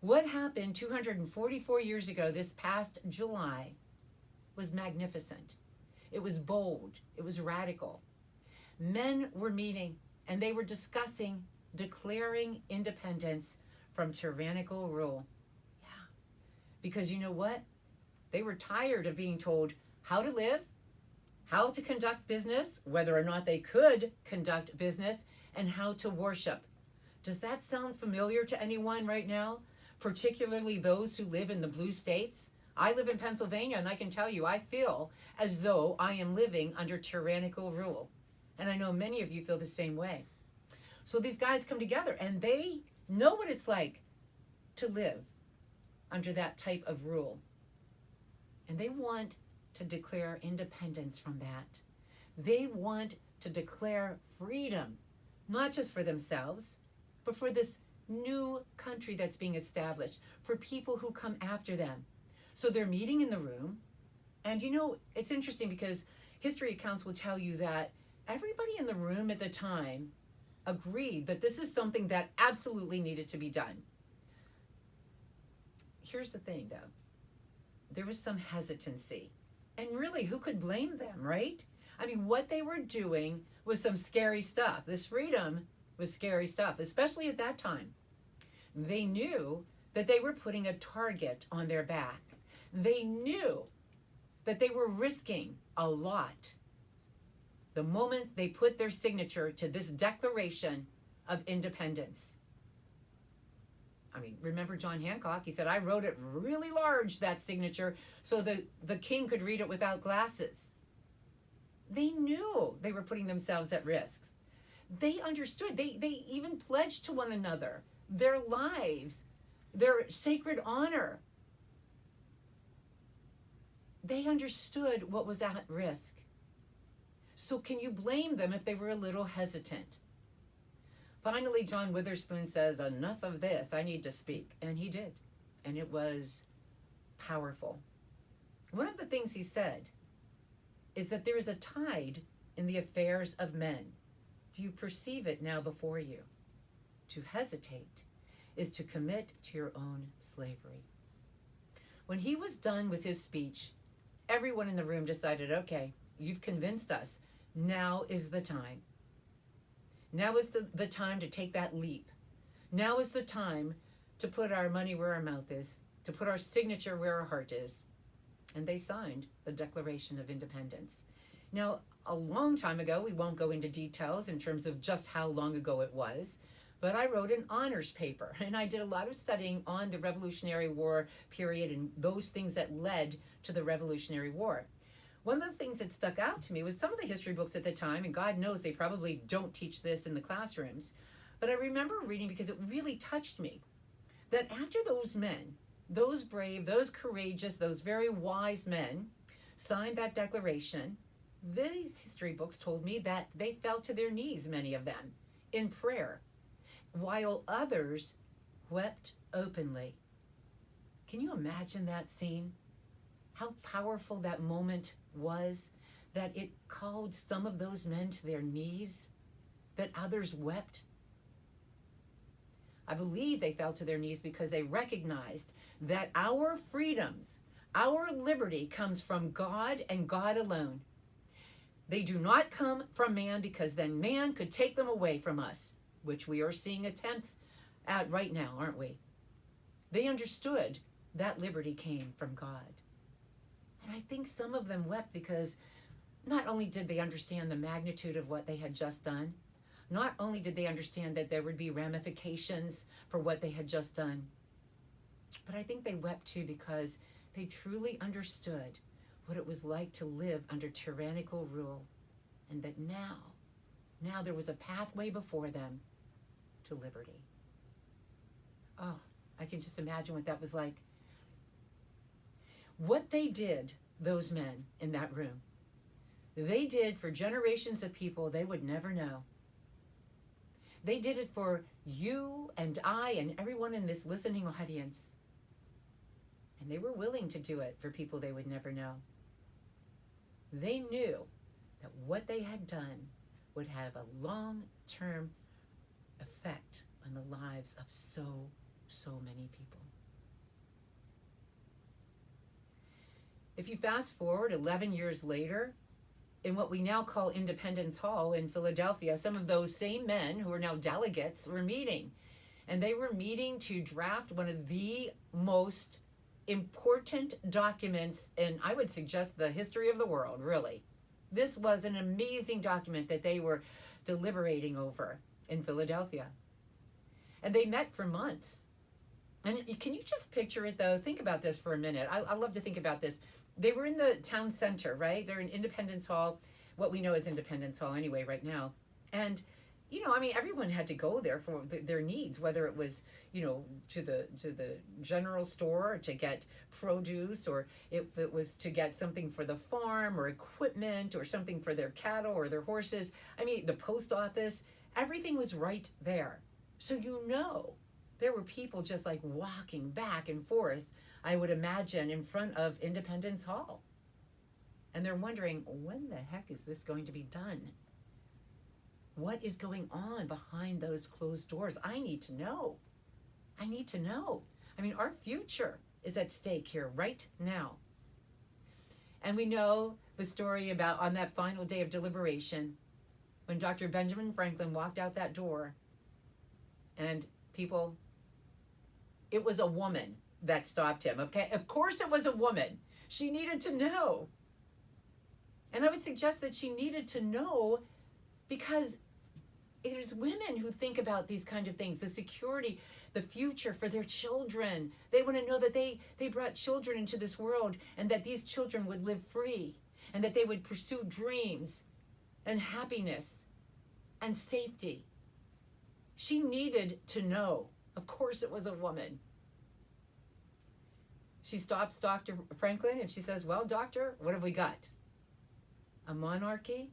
What happened 244 years ago this past July was magnificent. It was bold. It was radical. Men were meeting and they were discussing declaring independence from tyrannical rule. Yeah. Because you know what? They were tired of being told how to live, how to conduct business, whether or not they could conduct business, and how to worship. Does that sound familiar to anyone right now? Particularly those who live in the blue states? I live in Pennsylvania, and I can tell you, I feel as though I am living under tyrannical rule. And I know many of you feel the same way. So these guys come together, and they know what it's like to live under that type of rule. And they want to declare independence from that. They want to declare freedom, not just for themselves, but for this new country that's being established, for people who come after them. So they're meeting in the room. And you know, it's interesting because history accounts will tell you that everybody in the room at the time agreed that this is something that absolutely needed to be done. Here's the thing, though. There was some hesitancy. And really, who could blame them, right? I mean, what they were doing was some scary stuff. This freedom was scary stuff, especially at that time. They knew that they were putting a target on their back. They knew that they were risking a lot the moment they put their signature to this Declaration of Independence. I mean, remember John Hancock? He said, I wrote it really large, that signature, so the king could read it without glasses. They knew they were putting themselves at risk. They understood. They even pledged to one another their lives, their sacred honor. They understood what was at risk. So can you blame them if they were a little hesitant? Finally, John Witherspoon says, enough of this, I need to speak. And he did. And it was powerful. One of the things he said is that there is a tide in the affairs of men. Do you perceive it now before you? To hesitate is to commit to your own slavery. When he was done with his speech, everyone in the room decided, okay, you've convinced us. Now is the time. Now is the time to take that leap. Now is the time to put our money where our mouth is, to put our signature where our heart is. And they signed the Declaration of Independence. Now, a long time ago, we won't go into details in terms of just how long ago it was, but I wrote an honors paper, and I did a lot of studying on the Revolutionary War period and those things that led to the Revolutionary War. One of the things that stuck out to me was some of the history books at the time, and God knows they probably don't teach this in the classrooms, but I remember reading because it really touched me, that after those men, those brave, those courageous, those very wise men signed that declaration, these history books told me that they fell to their knees, many of them, in prayer, while others wept openly. Can you imagine that scene? How powerful that moment was, that it called some of those men to their knees, that others wept. I believe they fell to their knees because they recognized that our freedoms, our liberty comes from God and God alone. They do not come from man, because then man could take them away from us, which we are seeing attempts at right now, aren't we? They understood that liberty came from God. And I think some of them wept because not only did they understand the magnitude of what they had just done, not only did they understand that there would be ramifications for what they had just done, but I think they wept too because they truly understood what it was like to live under tyrannical rule, and that now there was a pathway before them to liberty. Oh, I can just imagine what that was like. What they did, those men in that room, they did for generations of people they would never know. They did it for you and I and everyone in this listening audience. And they were willing to do it for people they would never know. They knew that what they had done would have a long-term effect on the lives of so so many people. If you fast forward 11 years later, in what we now call Independence Hall in Philadelphia, some of those same men who are now delegates were meeting. And they were meeting to draft one of the most important documents in, I would suggest, the history of the world, really. This was an amazing document that they were deliberating over in Philadelphia. And they met for months. And can you just picture it, though? Think about this for a minute. I love to think about this. They were in the town center, right? They're in Independence Hall, what we know as Independence Hall anyway right now. And, you know, I mean, everyone had to go there for their needs, whether it was, you know, to the general store to get produce, or if it was to get something for the farm or equipment or something for their cattle or their horses. I mean, the post office, everything was right there. So, you know, there were people just like walking back and forth, I would imagine, in front of Independence Hall. And they're wondering, when the heck is this going to be done? What is going on behind those closed doors? I need to know. I need to know. I mean, our future is at stake here right now. And we know the story about on that final day of deliberation, when Dr. Benjamin Franklin walked out that door, and people, it was a woman that stopped him. Okay, of course it was a woman. She needed to know. And I would suggest that she needed to know because there's women who think about these kind of things, the security, the future for their children. They want to know that they brought children into this world and that these children would live free and that they would pursue dreams and happiness and safety. She needed to know. Of course it was a woman. She stops Dr. Franklin and she says, well, doctor, what have we got? A monarchy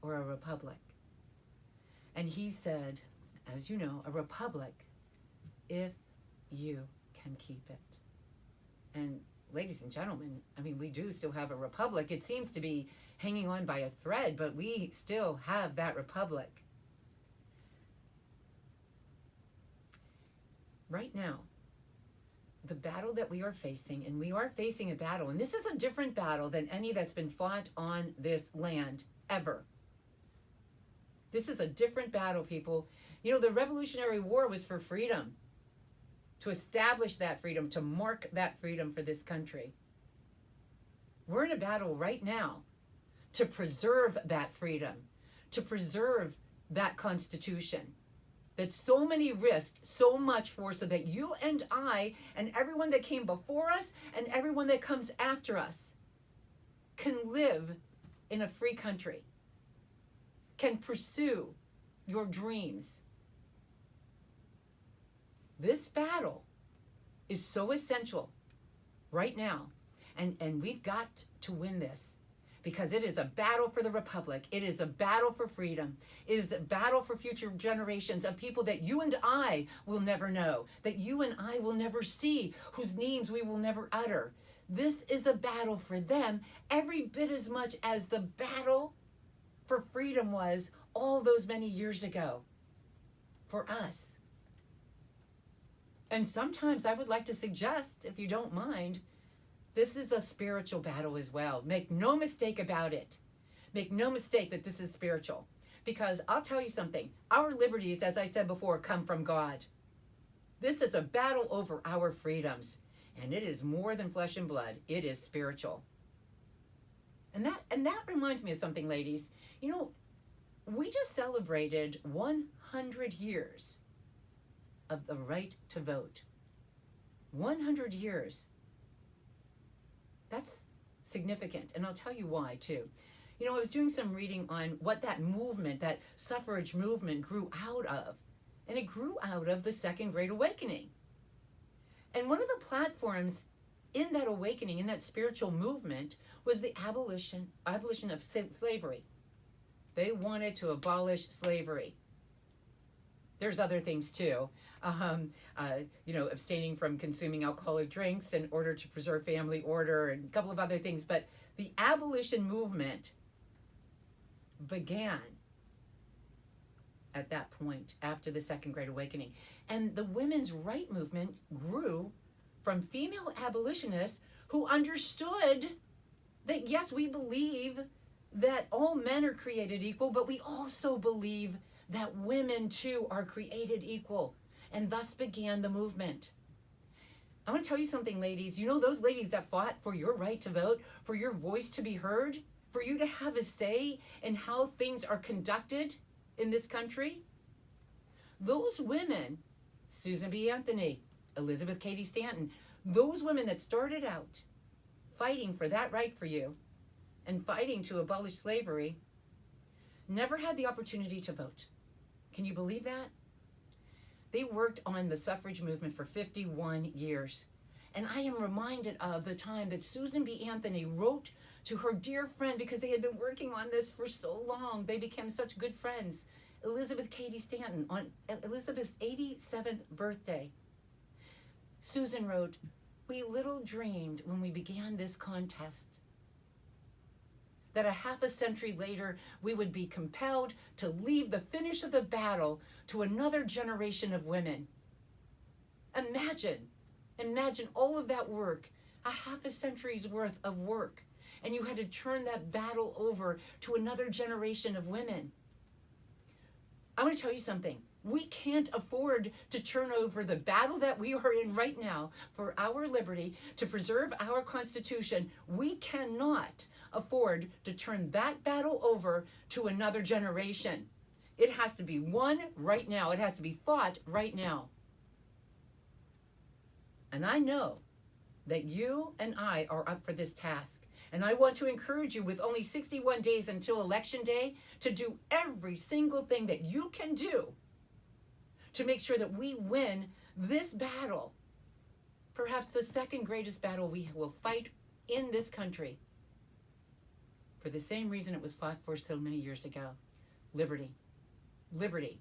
or a republic? And he said, as you know, a republic if you can keep it. And ladies and gentlemen, I mean, we do still have a republic. It seems to be hanging on by a thread, but we still have that republic. Right now, the battle that we are facing, and we are facing a battle, and this is a different battle than any that's been fought on this land ever. This is a different battle, people. You know, the Revolutionary War was for freedom, to establish that freedom, to mark that freedom for this country. We're in a battle right now to preserve that freedom, to preserve that Constitution that so many risked so much for, so that you and I and everyone that came before us and everyone that comes after us can live in a free country, can pursue your dreams. This battle is so essential right now, and we've got to win this, because it is a battle for the republic. It is a battle for freedom. It is a battle for future generations of people that you and I will never know, that you and I will never see, whose names we will never utter. This is a battle for them every bit as much as the battle for freedom was all those many years ago for us. And sometimes I would like to suggest, if you don't mind, this is a spiritual battle as well. Make no mistake about it. Make no mistake that this is spiritual. Because I'll tell you something, our liberties, as I said before, come from God. This is a battle over our freedoms. And it is more than flesh and blood. It is spiritual. And that reminds me of something, ladies. You know, we just celebrated 100 years of the right to vote. 100 years. That's significant, and I'll tell you why, too. You know, I was doing some reading on what that movement, that suffrage movement, grew out of. And it grew out of the Second Great Awakening. And one of the platforms in that awakening, in that spiritual movement, was the abolition of slavery. They wanted to abolish slavery. There's other things too, abstaining from consuming alcoholic drinks in order to preserve family order, and a couple of other things. But the abolition movement began at that point after the Second Great Awakening. And the women's right movement grew from female abolitionists who understood that, yes, we believe that all men are created equal, but we also believe that women too are created equal. And thus began the movement. I want to tell you something, ladies. You know those ladies that fought for your right to vote, for your voice to be heard, for you to have a say in how things are conducted in this country? Those women, Susan B. Anthony, Elizabeth Cady Stanton, those women that started out fighting for that right for you and fighting to abolish slavery, never had the opportunity to vote. Can you believe that? They worked on the suffrage movement for 51 years. And I am reminded of the time that Susan B. Anthony wrote to her dear friend, because they had been working on this for so long. They became such good friends. Elizabeth Cady Stanton, on Elizabeth's 87th birthday. Susan wrote, "We little dreamed when we began this contest that a half a century later, we would be compelled to leave the finish of the battle to another generation of women." Imagine all of that work, a half a century's worth of work, and you had to turn that battle over to another generation of women. I want to tell you something. We can't afford to turn over the battle that we are in right now for our liberty, to preserve our Constitution. We cannot afford to turn that battle over to another generation. It has to be won right now. It has to be fought right now. And I know that you and I are up for this task. And I want to encourage you, with only 61 days until Election Day, to do every single thing that you can do to make sure that we win this battle, perhaps the second greatest battle we will fight in this country, for the same reason it was fought for so many years ago: liberty. Liberty.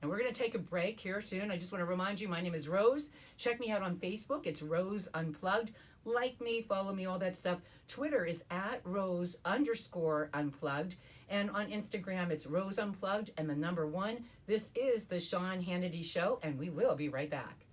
And we're going to take a break here soon. I just want to remind you, my name is Rose. Check me out on Facebook. It's Rose Unplugged. Like me, follow me, all that stuff. Twitter is @Rose_Unplugged. And on Instagram, it's Rose Unplugged and the number 1. This is the Sean Hannity Show, and we will be right back.